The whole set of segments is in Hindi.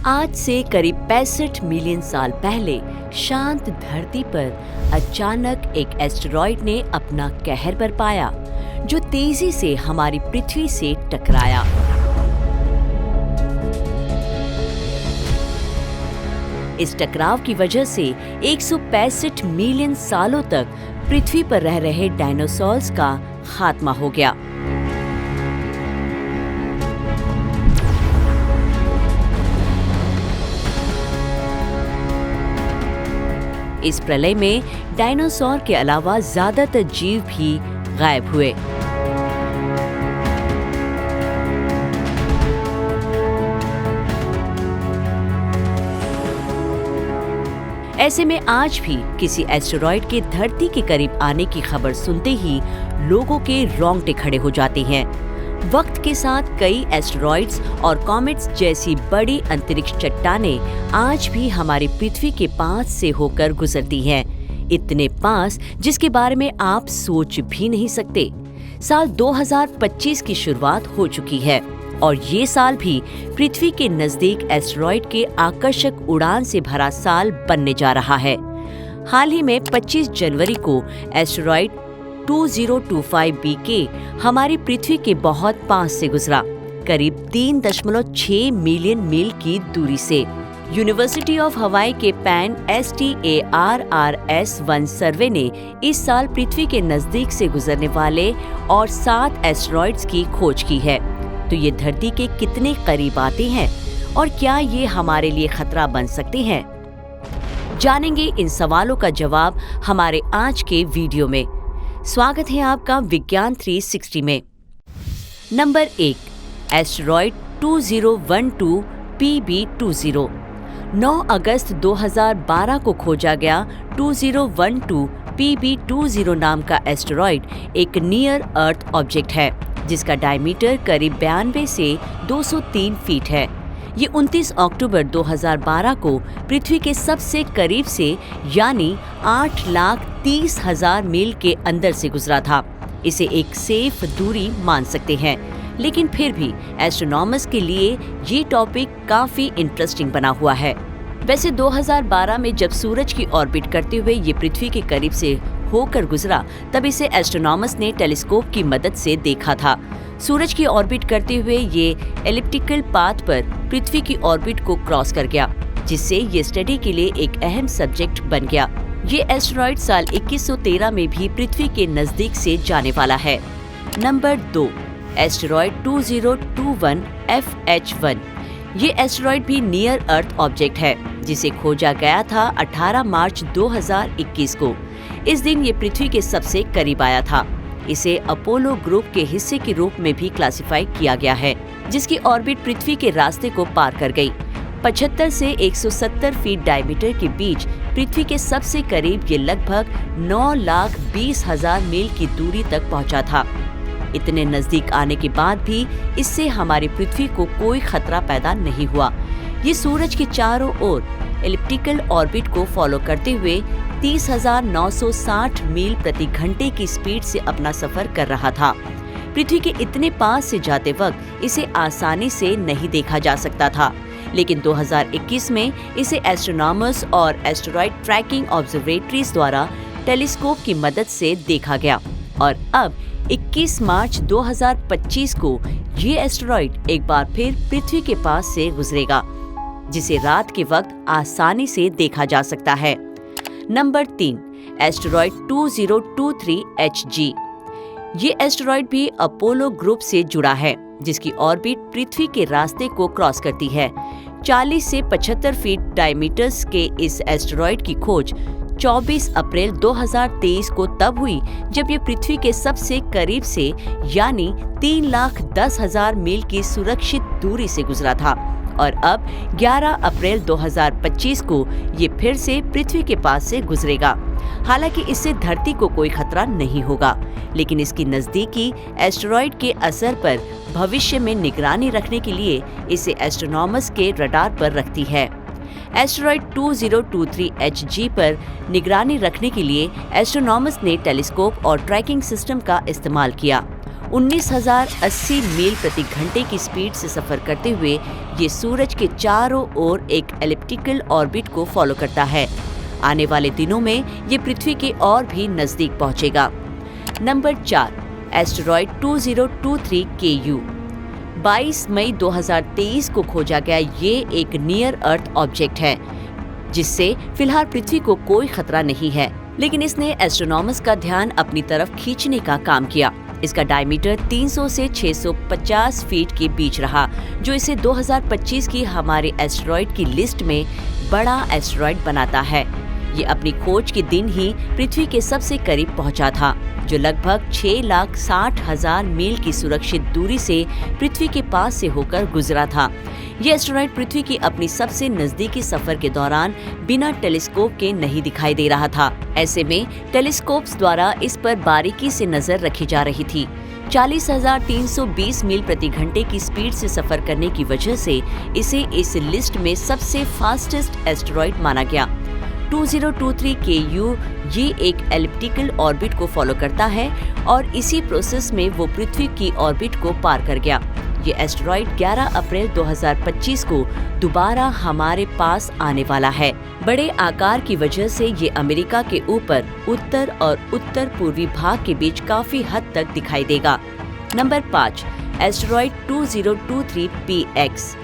आज से करीब 65 मिलियन साल पहले शांत धरती पर अचानक एक एस्टेरॉइड ने अपना कहर बरपाया, जो तेजी से हमारी पृथ्वी से टकराया। इस टकराव की वजह से 165 मिलियन सालों तक पृथ्वी पर रह रहे डायनासोर्स का खात्मा हो गया। इस प्रलय में डायनासोर के अलावा ज्यादातर जीव भी गायब हुए। ऐसे में आज भी किसी एस्टेरॉइड के धरती के करीब आने की खबर सुनते ही लोगों के रोंगटे खड़े हो जाते हैं। वक्त के साथ कई एस्टेरॉइड्स और कॉमेट्स जैसी बड़ी अंतरिक्ष चट्टानें आज भी हमारी पृथ्वी के पास से होकर गुजरती हैं, इतने पास जिसके बारे में आप सोच भी नहीं सकते। साल 2025 की शुरुआत हो चुकी है और ये साल भी पृथ्वी के नजदीक एस्टेरॉइड के आकर्षक उड़ान से भरा साल बनने जा रहा है। हाल ही में 25 जनवरी को एस्टेरॉइड 2025B हमारी पृथ्वी के बहुत पास से गुजरा, करीब 3.6 मिलियन मील की दूरी से। यूनिवर्सिटी ऑफ हवाई के पैन STARRS-1 सर्वे ने इस साल पृथ्वी के नजदीक से गुजरने वाले और 7 एस्टेरॉइड्स की खोज की है। तो ये धरती के कितने करीब आते हैं और क्या ये हमारे लिए खतरा बन सकते हैं? जानेंगे इन सवालों का जवाब हमारे आज के वीडियो में। स्वागत है आपका विज्ञान 360 में। Number 1, asteroid 2012 PB20। 9 अगस्त 2012 को खोजा गया 2012 PB20 नाम का एस्टेरॉइड एक नियर अर्थ ऑब्जेक्ट है, जिसका डायमीटर करीब 92 से 203 फीट है। ये 29 अक्टूबर 2012 को पृथ्वी के सबसे करीब से यानी 8,30,000 मील के अंदर से गुजरा था। इसे एक सेफ दूरी मान सकते हैं, लेकिन फिर भी एस्ट्रोनॉमर्स के लिए ये टॉपिक काफी इंटरेस्टिंग बना हुआ है। वैसे 2012 में जब सूरज की ऑर्बिट करते हुए ये पृथ्वी के करीब से होकर गुजरा, तब इसे एस्ट्रोनॉमर्स ने टेलीस्कोप की मदद से देखा था। सूरज की ऑर्बिट करते हुए ये एलिप्टिकल पाथ पर पृथ्वी की ऑर्बिट को क्रॉस कर गया, जिससे ये स्टडी के लिए एक अहम सब्जेक्ट बन गया। ये एस्टेरॉइड साल 2113 में भी पृथ्वी के नजदीक से जाने वाला है। Number 2, asteroid 2021 FH1। ये एस्टेरॉइड भी नियर अर्थ ऑब्जेक्ट है, जिसे खोजा गया था 18 मार्च 2021 को। इस दिन ये पृथ्वी के सबसे करीब आया था। इसे अपोलो ग्रुप के हिस्से के रूप में भी क्लासिफाई किया गया है, जिसकी ऑर्बिट पृथ्वी के रास्ते को पार कर गई। 75 से 170 फीट डायमीटर के बीच पृथ्वी के सबसे करीब ये लगभग 9,20,000 मील की दूरी तक पहुंचा था। इतने नजदीक आने के बाद भी इससे हमारी पृथ्वी को कोई खतरा पैदा नहीं हुआ। ये सूरज के चारों ओर एलिप्टिकल ऑर्बिट को फॉलो करते हुए 30,960 मील प्रति घंटे की स्पीड से अपना सफर कर रहा था। पृथ्वी के इतने पास से जाते वक्त इसे आसानी से नहीं देखा जा सकता था, लेकिन 2021 में इसे एस्ट्रोनॉमर्स और एस्टेरॉइड ट्रैकिंग ऑब्जर्वेटरीज द्वारा टेलीस्कोप की मदद से देखा गया और अब 21 मार्च 2025 को ये एस्टेरॉइड एक बार फिर पृथ्वी के पास से गुजरेगा, जिसे रात के वक्त आसानी से देखा जा सकता है। Number 3, asteroid 2023 HG। ये एस्टेरॉइड भी अपोलो ग्रुप से जुड़ा है, जिसकी ऑर्बिट पृथ्वी के रास्ते को क्रॉस करती है। 40 से 75 फीट डायमीटर्स के इस एस्टेरॉइड की खोज 24 अप्रैल 2023 को तब हुई, जब ये पृथ्वी के सबसे करीब से यानी 3,10,000 मील की सुरक्षित दूरी से गुजरा था और अब 11 अप्रैल 2025 को ये फिर से पृथ्वी के पास से गुजरेगा। हालांकि इससे धरती को कोई खतरा नहीं होगा, लेकिन इसकी नजदीकी एस्टेरॉइड के असर पर भविष्य में निगरानी रखने के लिए इसे एस्ट्रोनॉमर्स के रडार पर रखती है। एस्टेरॉइड 2023 HG पर निगरानी रखने के लिए एस्ट्रोनॉमर्स ने टेलीस्कोप और ट्रैकिंग सिस्टम का इस्तेमाल किया। 19,080 मील प्रति घंटे की स्पीड से सफर करते हुए ये सूरज के चारों ओर एक एलिप्टिकल ऑर्बिट को फॉलो करता है। आने वाले दिनों में ये पृथ्वी के और भी नजदीक पहुंचेगा। Number 4, asteroid 2023 KU। 22 मई 2023 को खोजा गया ये एक नियर अर्थ ऑब्जेक्ट है, जिससे फिलहाल पृथ्वी को कोई खतरा नहीं है, लेकिन इसने एस्ट्रोनॉमर्स का ध्यान अपनी तरफ खींचने का काम किया। इसका डायमीटर 300 से 650 फीट के बीच रहा, जो इसे 2025 की हमारे एस्टेरॉयड की लिस्ट में बड़ा एस्टेरॉयड बनाता है। ये अपनी खोज के दिन ही पृथ्वी के सबसे करीब पहुंचा था, जो लगभग 6,60,000 मील की सुरक्षित दूरी से पृथ्वी के पास से होकर गुजरा था। ये एस्टेरॉयड पृथ्वी की अपनी सबसे नजदीकी सफर के दौरान बिना टेलीस्कोप के नहीं दिखाई दे रहा था। ऐसे में टेलीस्कोप्स द्वारा इस पर बारीकी से नजर रखी जा रही थी। 40,320 मील प्रति घंटे की स्पीड से सफर करने की वजह से इसे इस लिस्ट में सबसे फास्टेस्ट एस्टेरॉयड माना गया। 2023 KU ये एक एलिप्टिकल ऑर्बिट को फॉलो करता है और इसी प्रोसेस में वो पृथ्वी की ऑर्बिट को पार कर गया। ये एस्टेरॉयड 11 अप्रैल 2025 को दोबारा हमारे पास आने वाला है। बड़े आकार की वजह से ये अमेरिका के ऊपर उत्तर और उत्तर पूर्वी भाग के बीच काफी हद तक दिखाई देगा। Number 5, asteroid 2023 PX।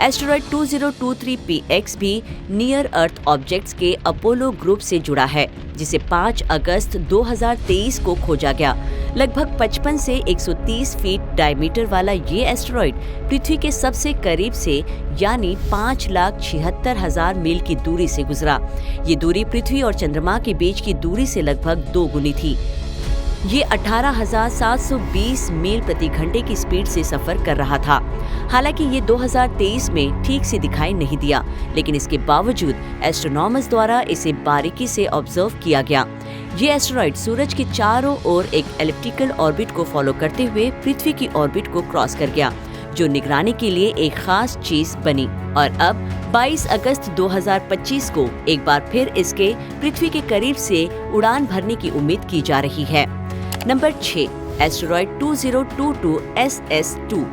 Asteroid 2023 PX भी नियर अर्थ ऑब्जेक्ट्स के अपोलो ग्रुप से जुड़ा है, जिसे 5 अगस्त 2023 को खोजा गया। लगभग 55 से 130 फीट डायमीटर वाला ये एस्टेरॉयड पृथ्वी के सबसे करीब से यानी 5,76,000 मील की दूरी से गुजरा। ये दूरी पृथ्वी और चंद्रमा के बीच की दूरी से लगभग 2 गुनी थी। ये 18,720 मील प्रति घंटे की स्पीड से सफर कर रहा था। हालांकि ये 2023 में ठीक से दिखाई नहीं दिया, लेकिन इसके बावजूद एस्ट्रोनॉमर्स द्वारा इसे बारीकी से ऑब्जर्व किया गया। ये एस्टेरॉयड सूरज के चारों ओर एक एलिप्टिकल ऑर्बिट को फॉलो करते हुए पृथ्वी की ऑर्बिट को क्रॉस कर गया, जो निगरानी के लिए एक खास चीज बनी। और अब 22 अगस्त 2025 को एक बार फिर इसके पृथ्वी के करीब से उड़ान भरने की उम्मीद की जा रही है। Number 6, asteroid 2022 SS2।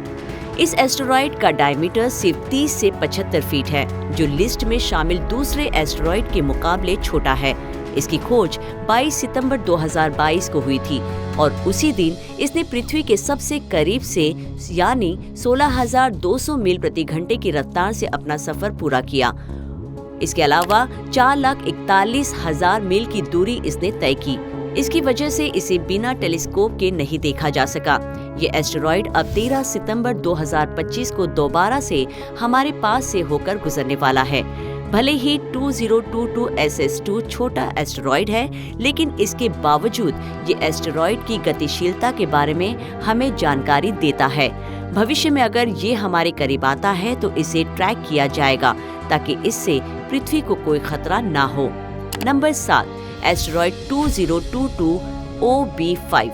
इस एस्टेरॉयड का डायमीटर सिर्फ 30 से 75 फीट है, जो लिस्ट में शामिल दूसरे एस्टेरॉयड के मुकाबले छोटा है। इसकी खोज 22 सितंबर 2022 को हुई थी और उसी दिन इसने पृथ्वी के सबसे करीब से यानी 16,200 मील प्रति घंटे की रफ्तार से अपना सफर पूरा किया। इसके अलावा 4,41,000 मील की दूरी इसने तय की। इसकी वजह से इसे बिना टेलीस्कोप के नहीं देखा जा सका। ये एस्टेरॉयड अब 13 सितंबर 2025 को दोबारा से हमारे पास से होकर गुजरने वाला है। भले ही 2022 SS2 छोटा एस्टेरॉयड है, लेकिन इसके बावजूद ये एस्टेरॉयड की गतिशीलता के बारे में हमें जानकारी देता है। भविष्य में अगर ये हमारे करीब आता है तो इसे ट्रैक किया जाएगा, ताकि इससे पृथ्वी को कोई खतरा ना हो। Number 7, asteroid 2022 OB5।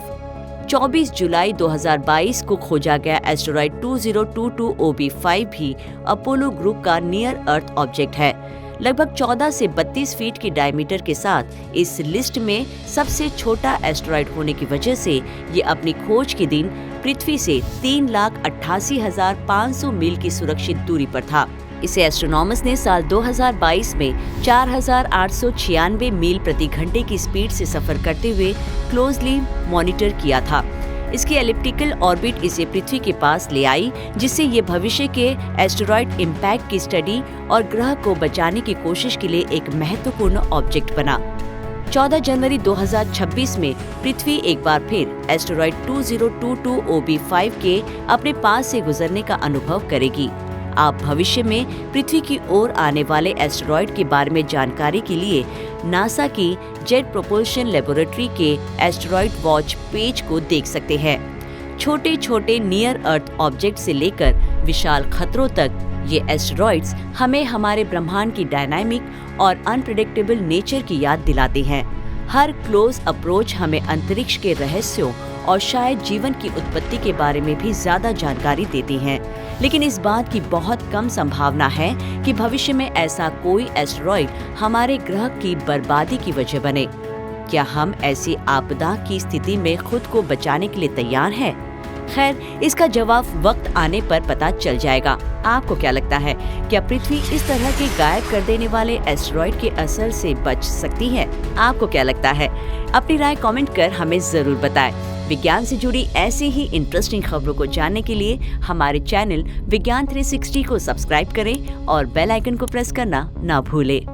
24 जुलाई 2022 को खोजा गया एस्टेरॉयड 2022 OB5 भी अपोलो ग्रुप का नियर अर्थ ऑब्जेक्ट है। लगभग 14 से 32 फीट की डायमीटर के साथ इस लिस्ट में सबसे छोटा एस्टेरॉयड होने की वजह से ये अपनी खोज के दिन पृथ्वी से 3,88,500 मील की सुरक्षित दूरी पर था। इसे एस्ट्रोनॉमर्स ने साल 2022 में 4,896 मील प्रति घंटे की स्पीड से सफर करते हुए क्लोजली मॉनिटर किया था। इसकी एलिप्टिकल ऑर्बिट इसे पृथ्वी के पास ले आई, जिससे ये भविष्य के एस्टेरॉयड इम्पैक्ट की स्टडी और ग्रह को बचाने की कोशिश के लिए एक महत्वपूर्ण ऑब्जेक्ट बना। 14 जनवरी 2026 में पृथ्वी एक बार फिर एस्टेरॉयड 2022 OB5 के अपने पास से गुजरने का अनुभव करेगी। आप भविष्य में पृथ्वी की ओर आने वाले एस्टेरॉयड के बारे में जानकारी के लिए नासा की जेट प्रोपल्शन लेबोरेटरी के एस्टेरॉयड वॉच पेज को देख सकते हैं। छोटे छोटे नियर अर्थ ऑब्जेक्ट से लेकर विशाल खतरों तक ये एस्टेरॉयड्स हमें हमारे ब्रह्मांड की डायनामिक और अनप्रेडिक्टेबल नेचर की याद दिलाते हैं। हर क्लोज अप्रोच हमें अंतरिक्ष के रहस्यों और शायद जीवन की उत्पत्ति के बारे में भी ज्यादा जानकारी देती हैं। लेकिन इस बात की बहुत कम संभावना है कि भविष्य में ऐसा कोई एस्टेरॉयड हमारे ग्रह की बर्बादी की वजह बने। क्या हम ऐसी आपदा की स्थिति में खुद को बचाने के लिए तैयार हैं? खैर, इसका जवाब वक्त आने पर पता चल जाएगा। आपको क्या लगता है, क्या पृथ्वी इस तरह के गायब कर देने वाले एस्टेरॉइड के असर से बच सकती है? आपको क्या लगता है? अपनी राय कमेंट कर हमें जरूर बताएं। विज्ञान से जुड़ी ऐसी ही इंटरेस्टिंग खबरों को जानने के लिए हमारे चैनल विज्ञान 360 को सब्सक्राइब करें और बेल आइकन को प्रेस करना ना भूलें।